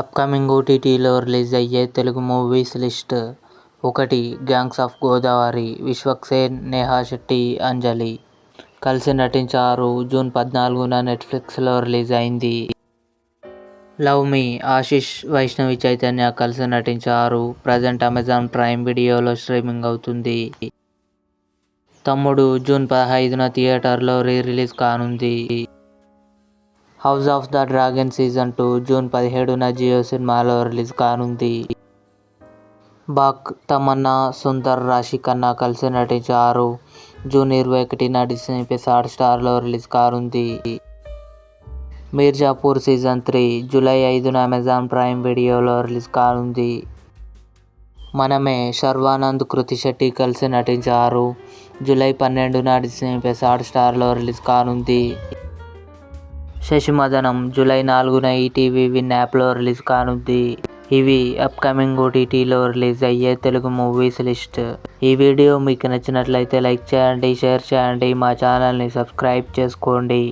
Upcoming ఓటీటీలో release అయ్యే Telugu movies list. 1. Gangs of Godavari. Vishwak Sen, Neha Shetty, Anjali కలిసి నటించారు. జూన్ 14న నెట్ఫ్లిక్స్లో రిలీజ్ అయింది. Love me. ఆశిష్, వైష్ణవి చైతన్య కలిసి నటించారు. ప్రజెంట్ అమెజాన్ ప్రైమ్ వీడియోలో స్ట్రీమింగ్ అవుతుంది. తమ్ముడు జూన్ 15న థియేటర్లో రిలీజ్ కానుంది. House of the dragon season 2 June 17న జియో సినిమాలో రిలీజ్ కానుంది. బాక్. తమన్నా, సుందర్ రాశి ఖన్నా కలిసి నటించారు. జూన్ 21న డిస్నీ ప్లస్ హాట్స్టార్లో రిలీజ్ కానుంది. మీర్జాపూర్ సీజన్ 3 జూలై 5న అమెజాన్ ప్రైమ్ వీడియోలో రిలీజ్ కానుంది. మనమే. శర్వానంద్, కృతి శెట్టి కలిసి నటించారు. జూలై 12న డిస్నీ ప్లస్ హాట్స్టార్లో రిలీజ్ కానుంది. శశిమదనం జూలై 4న ఈటీవీ విన్ యాప్లో రిలీజ్ కానుంది. ఇవి అప్కమింగ్ ఓటీటీలో రిలీజ్ అయ్యే తెలుగు మూవీస్ లిస్ట్. ఈ వీడియో మీకు నచ్చినట్లయితే లైక్ చేయండి, షేర్ చేయండి, మా ఛానల్ని సబ్స్క్రైబ్ చేసుకోండి.